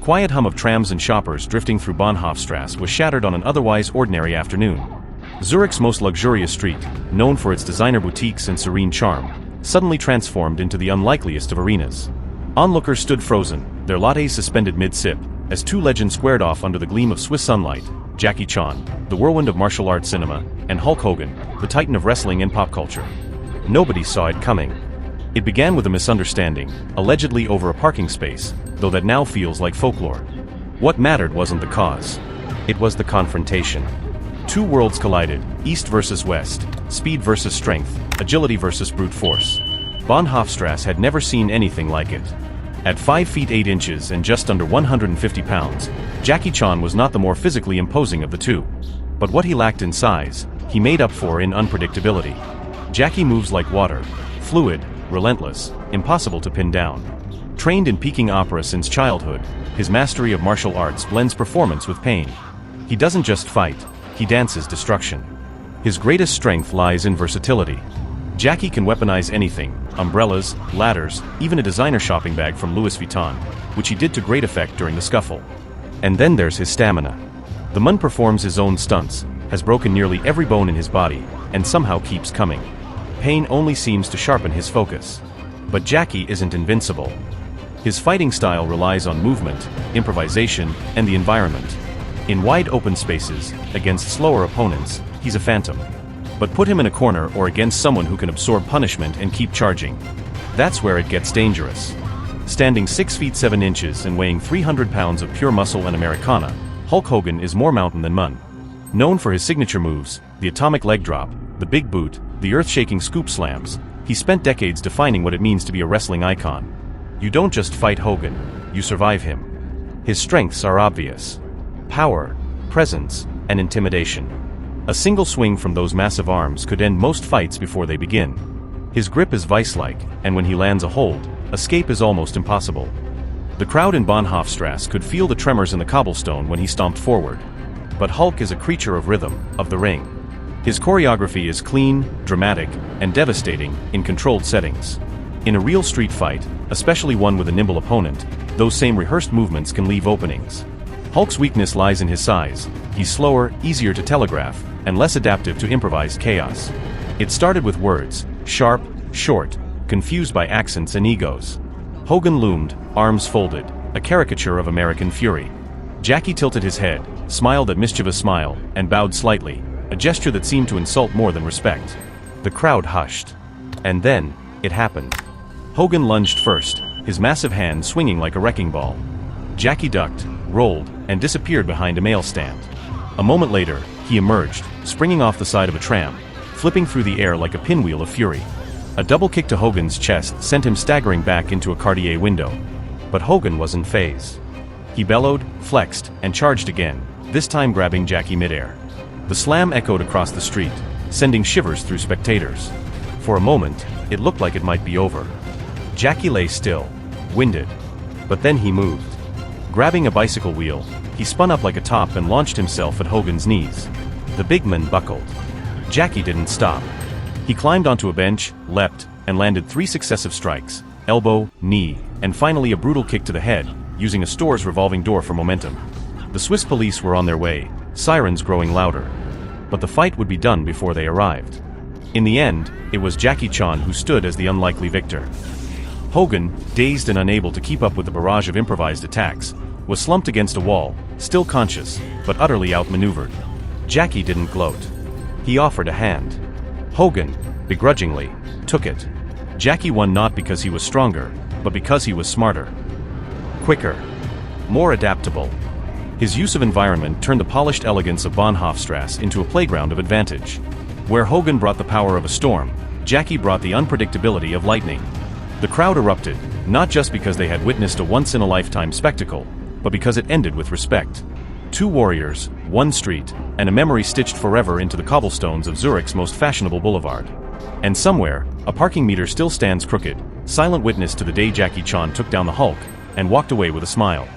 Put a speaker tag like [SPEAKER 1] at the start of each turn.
[SPEAKER 1] quiet hum of trams and shoppers drifting through Bahnhofstrasse was shattered on an otherwise ordinary afternoon. Zurich's most luxurious street, known for its designer boutiques and serene charm, suddenly transformed into the unlikeliest of arenas. Onlookers stood frozen, their lattes suspended mid-sip, as two legends squared off under the gleam of Swiss sunlight: Jackie Chan, the whirlwind of martial arts cinema, and Hulk Hogan, the titan of wrestling and pop culture. Nobody saw it coming. It began with a misunderstanding, allegedly over a parking space, though that now feels like folklore. What mattered wasn't the cause. It was the confrontation. Two worlds collided, East versus West, speed versus strength, agility versus brute force. Bahnhofstrasse had never seen anything like it. At 5 feet 8 inches and just under 150 pounds, Jackie Chan was not the more physically imposing of the two. But what he lacked in size, he made up for in unpredictability. Jackie moves like water, fluid, relentless, impossible to pin down. Trained in Peking opera since childhood, his mastery of martial arts blends performance with pain. He doesn't just fight, he dances destruction. His greatest strength lies in versatility. Jackie can weaponize anything: umbrellas, ladders, even a designer shopping bag from Louis Vuitton, which he did to great effect during the scuffle. And then there's his stamina. The man performs his own stunts, has broken nearly every bone in his body, and somehow keeps coming. Pain only seems to sharpen his focus. But Jackie isn't invincible. His fighting style relies on movement, improvisation, and the environment. In wide open spaces, against slower opponents, he's a phantom. But put him in a corner or against someone who can absorb punishment and keep charging. That's where it gets dangerous. Standing 6 feet 7 inches and weighing 300 pounds of pure muscle and Americana, Hulk Hogan is more mountain than man. Known for his signature moves, the atomic leg drop, the big boot, the earth-shaking scoop slams, he spent decades defining what it means to be a wrestling icon. You don't just fight Hogan, you survive him. His strengths are obvious: power, presence, and intimidation. A single swing from those massive arms could end most fights before they begin. His grip is vice-like, and when he lands a hold, escape is almost impossible. The crowd in Bahnhofstrasse could feel the tremors in the cobblestone when he stomped forward. But Hulk is a creature of rhythm, of the ring. His choreography is clean, dramatic, and devastating in controlled settings. In a real street fight, especially one with a nimble opponent, those same rehearsed movements can leave openings. Hulk's weakness lies in his size. He's slower, easier to telegraph, and less adaptive to improvised chaos. It started with words: sharp, short, confused by accents and egos. Hogan loomed, arms folded, a caricature of American fury. Jackie tilted his head, smiled a mischievous smile, and bowed slightly, a gesture that seemed to insult more than respect. The crowd hushed. And then, it happened. Hogan lunged first, his massive hand swinging like a wrecking ball. Jackie ducked, rolled, and disappeared behind a mail stand. A moment later, he emerged, springing off the side of a tram, flipping through the air like a pinwheel of fury. A double kick to Hogan's chest sent him staggering back into a Cartier window. But Hogan wasn't fazed. He bellowed, flexed, and charged again, this time grabbing Jackie midair. The slam echoed across the street, sending shivers through spectators. For a moment, it looked like it might be over. Jackie lay still, winded. But then he moved. Grabbing a bicycle wheel, he spun up like a top and launched himself at Hogan's knees. The big man buckled. Jackie didn't stop. He climbed onto a bench, leapt, and landed 3 successive strikes: elbow, knee, and finally a brutal kick to the head, using a store's revolving door for momentum. The Swiss police were on their way, sirens growing louder. But the fight would be done before they arrived. In the end, it was Jackie Chan who stood as the unlikely victor. Hogan, dazed and unable to keep up with the barrage of improvised attacks, was slumped against a wall, still conscious, but utterly outmaneuvered. Jackie didn't gloat. He offered a hand. Hogan, begrudgingly, took it. Jackie won not because he was stronger, but because he was smarter. Quicker. More adaptable. His use of environment turned the polished elegance of Bahnhofstrasse into a playground of advantage. Where Hogan brought the power of a storm, Jackie brought the unpredictability of lightning. The crowd erupted, not just because they had witnessed a once-in-a-lifetime spectacle, but because it ended with respect. 2 warriors, 1 street, and a memory stitched forever into the cobblestones of Zurich's most fashionable boulevard. And somewhere, a parking meter still stands crooked, silent witness to the day Jackie Chan took down the Hulk and walked away with a smile.